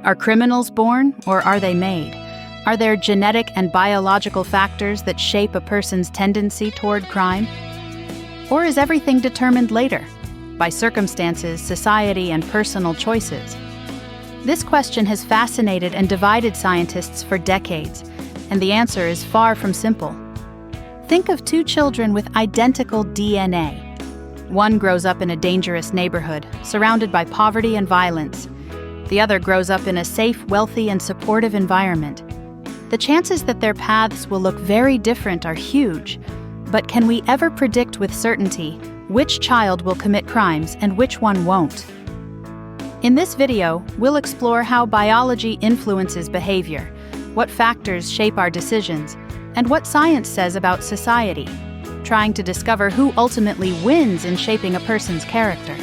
Are criminals born, or are they made? Are there genetic and biological factors that shape a person's tendency toward crime? Or is everything determined later, by circumstances, society, and personal choices? This question has fascinated and divided scientists for decades, and the answer is far from simple. Think of two children with identical DNA. One grows up in a dangerous neighborhood, surrounded by poverty and violence. The other grows up in a safe, wealthy, and supportive environment. The chances that their paths will look very different are huge, but can we ever predict with certainty which child will commit crimes and which one won't? In this video, we'll explore how biology influences behavior, what factors shape our decisions, and what science says about society, trying to discover who ultimately wins in shaping a person's character.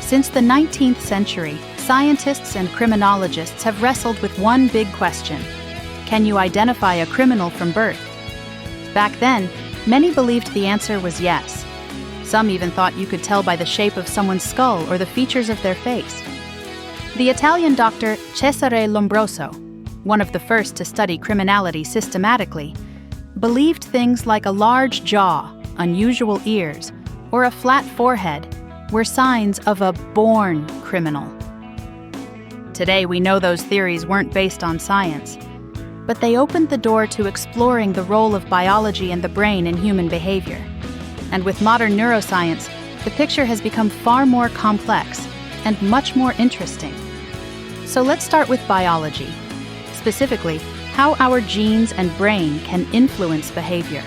Since the 19th century, scientists and criminologists have wrestled with one big question: can you identify a criminal from birth? Back then, many believed the answer was yes. Some even thought you could tell by the shape of someone's skull or the features of their face. The Italian doctor Cesare Lombroso, one of the first to study criminality systematically, believed things like a large jaw, unusual ears, or a flat forehead were signs of a born criminal. Today, we know those theories weren't based on science, but they opened the door to exploring the role of biology and the brain in human behavior. And with modern neuroscience, the picture has become far more complex and much more interesting. So let's start with biology, specifically how our genes and brain can influence behavior.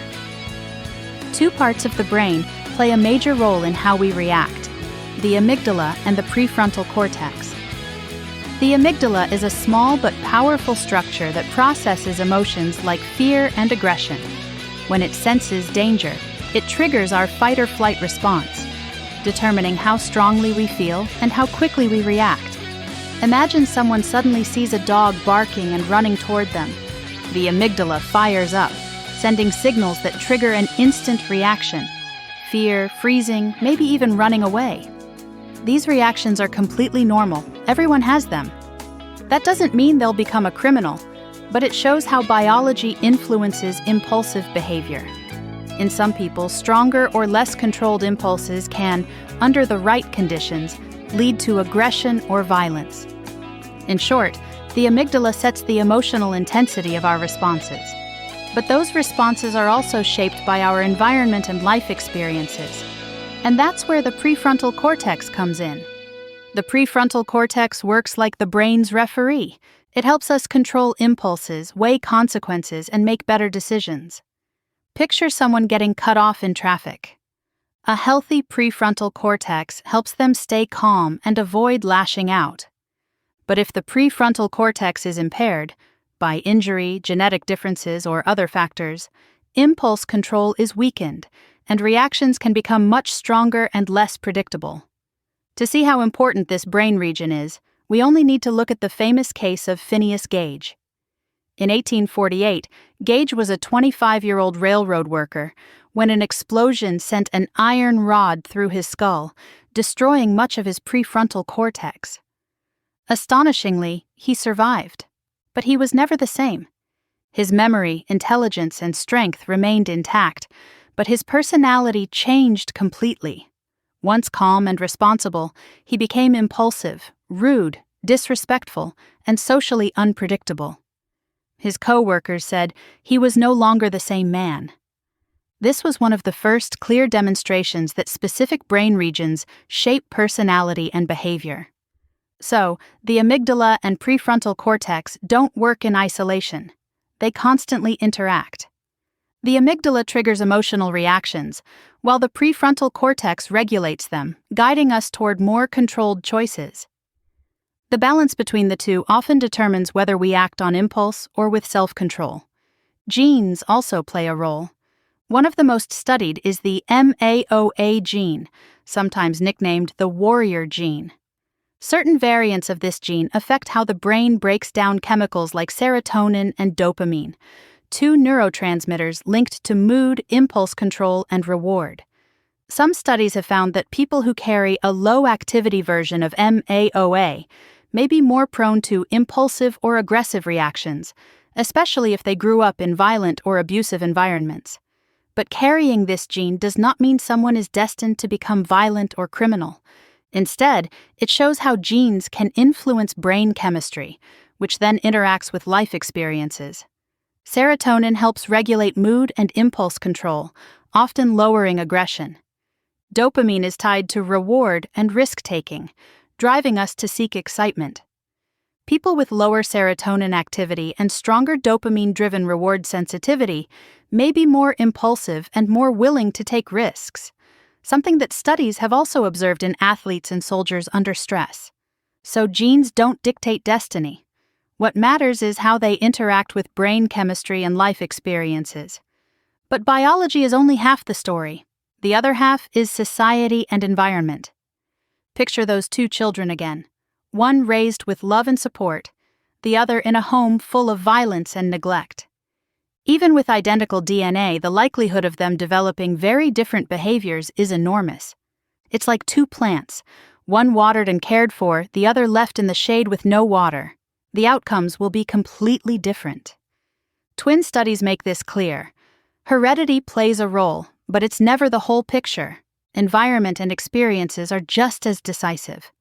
Two parts of the brain play a major role in how we react: the amygdala and the prefrontal cortex. The amygdala is a small but powerful structure that processes emotions like fear and aggression. When it senses danger, it triggers our fight-or-flight response, determining how strongly we feel and how quickly we react. Imagine someone suddenly sees a dog barking and running toward them. The amygdala fires up, sending signals that trigger an instant reaction: fear, freezing, maybe even running away. These reactions are completely normal. Everyone has them. That doesn't mean they'll become a criminal, but it shows how biology influences impulsive behavior. In some people, stronger or less controlled impulses can, under the right conditions, lead to aggression or violence. In short, the amygdala sets the emotional intensity of our responses. But those responses are also shaped by our environment and life experiences. And that's where the prefrontal cortex comes in. The prefrontal cortex works like the brain's referee. It helps us control impulses, weigh consequences, and make better decisions. Picture someone getting cut off in traffic. A healthy prefrontal cortex helps them stay calm and avoid lashing out. But if the prefrontal cortex is impaired, by injury, genetic differences, or other factors, impulse control is weakened, and reactions can become much stronger and less predictable. To see how important this brain region is, we only need to look at the famous case of Phineas Gage. In 1848, Gage was a 25-year-old railroad worker when an explosion sent an iron rod through his skull, destroying much of his prefrontal cortex. Astonishingly, he survived, but he was never the same. His memory, intelligence, and strength remained intact, but his personality changed completely. Once calm and responsible, he became impulsive, rude, disrespectful, and socially unpredictable. His co-workers said he was no longer the same man. This was one of the first clear demonstrations that specific brain regions shape personality and behavior. So, the amygdala and prefrontal cortex don't work in isolation. They constantly interact. The amygdala triggers emotional reactions, while the prefrontal cortex regulates them, guiding us toward more controlled choices. The balance between the two often determines whether we act on impulse or with self-control. Genes also play a role. One of the most studied is the MAOA gene, sometimes nicknamed the warrior gene. Certain variants of this gene affect how the brain breaks down chemicals like serotonin and dopamine, two neurotransmitters linked to mood, impulse control, and reward. Some studies have found that people who carry a low-activity version of MAOA may be more prone to impulsive or aggressive reactions, especially if they grew up in violent or abusive environments. But carrying this gene does not mean someone is destined to become violent or criminal. Instead, it shows how genes can influence brain chemistry, which then interacts with life experiences. Serotonin helps regulate mood and impulse control, often lowering aggression. Dopamine is tied to reward and risk-taking, driving us to seek excitement. People with lower serotonin activity and stronger dopamine-driven reward sensitivity may be more impulsive and more willing to take risks, something that studies have also observed in athletes and soldiers under stress. So genes don't dictate destiny. What matters is how they interact with brain chemistry and life experiences. But biology is only half the story. The other half is society and environment. Picture those two children again. One raised with love and support, the other in a home full of violence and neglect. Even with identical DNA, the likelihood of them developing very different behaviors is enormous. It's like two plants, one watered and cared for, the other left in the shade with no water. The outcomes will be completely different. Twin studies make this clear. Heredity plays a role, but it's never the whole picture. Environment and experiences are just as decisive.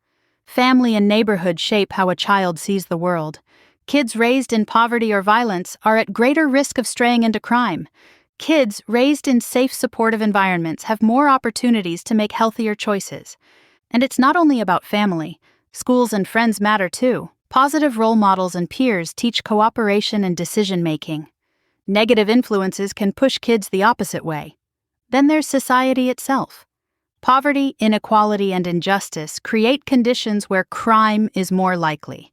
Family and neighborhood shape how a child sees the world. Kids raised in poverty or violence are at greater risk of straying into crime. Kids raised in safe, supportive environments have more opportunities to make healthier choices. And it's not only about family. Schools and friends matter too. Positive role models and peers teach cooperation and decision-making. Negative influences can push kids the opposite way. Then there's society itself. Poverty, inequality, and injustice create conditions where crime is more likely.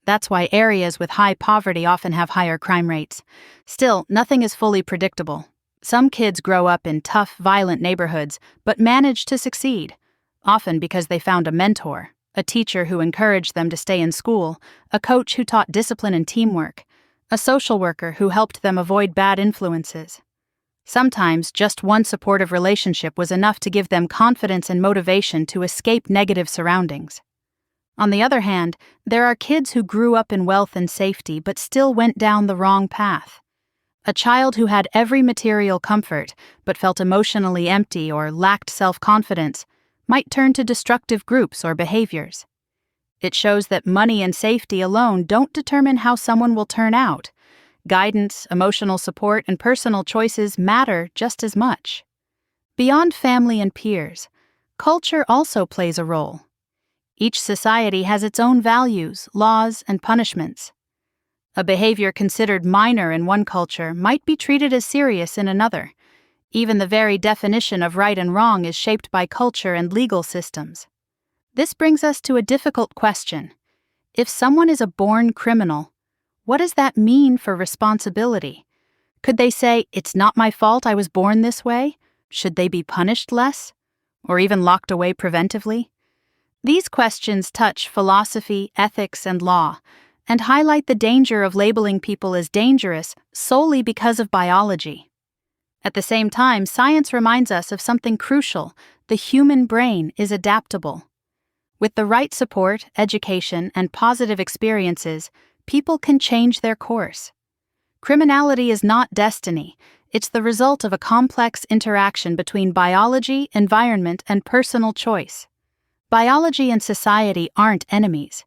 That's why areas with high poverty often have higher crime rates. Still, nothing is fully predictable. Some kids grow up in tough, violent neighborhoods, but manage to succeed, often because they found a mentor, a teacher who encouraged them to stay in school, a coach who taught discipline and teamwork, a social worker who helped them avoid bad influences. Sometimes, just one supportive relationship was enough to give them confidence and motivation to escape negative surroundings. On the other hand, there are kids who grew up in wealth and safety but still went down the wrong path. A child who had every material comfort but felt emotionally empty or lacked self-confidence might turn to destructive groups or behaviors. It shows that money and safety alone don't determine how someone will turn out. Guidance, emotional support, and personal choices matter just as much. Beyond family and peers, culture also plays a role. Each society has its own values, laws, and punishments. A behavior considered minor in one culture might be treated as serious in another. Even the very definition of right and wrong is shaped by culture and legal systems. This brings us to a difficult question. If someone is a born criminal, what does that mean for responsibility? Could they say, "It's not my fault I was born this way"? Should they be punished less? Or even locked away preventively? These questions touch philosophy, ethics, and law, and highlight the danger of labeling people as dangerous solely because of biology. At the same time, science reminds us of something crucial: the human brain is adaptable. With the right support, education, and positive experiences, people can change their course. Criminality is not destiny. It's the result of a complex interaction between biology, environment, and personal choice. Biology and society aren't enemies.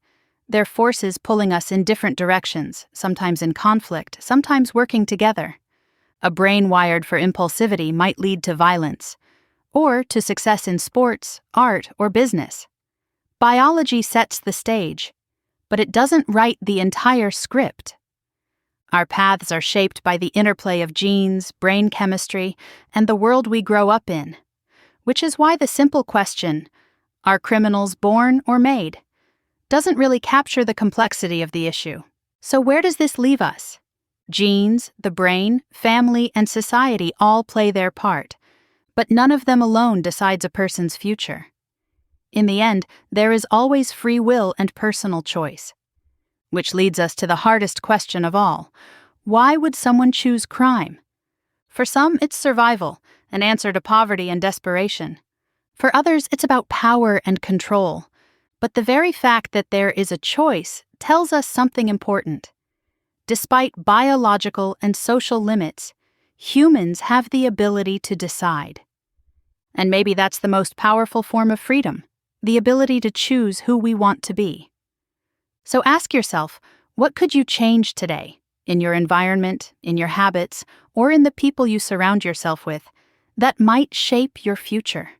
They're forces pulling us in different directions, sometimes in conflict, sometimes working together. A brain wired for impulsivity might lead to violence, or to success in sports, art, or business. Biology sets the stage, but it doesn't write the entire script. Our paths are shaped by the interplay of genes, brain chemistry, and the world we grow up in, which is why the simple question, "Are criminals born or made?" doesn't really capture the complexity of the issue. So where does this leave us? Genes, the brain, family, and society all play their part, but none of them alone decides a person's future. In the end, there is always free will and personal choice. Which leads us to the hardest question of all. Why would someone choose crime? For some, it's survival. an answer to poverty and desperation. For others, it's about power and control. But the very fact that there is a choice tells us something important. Despite biological and social limits, humans have the ability to decide. And maybe that's the most powerful form of freedom, the ability to choose who we want to be. So ask yourself, what could you change today, in your environment, in your habits, or in the people you surround yourself with, that might shape your future?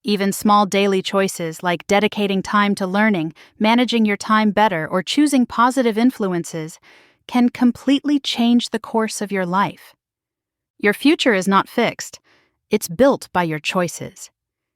Even small daily choices like dedicating time to learning, managing your time better, or choosing positive influences can completely change the course of your life. Your future is not fixed. It's built by your choices.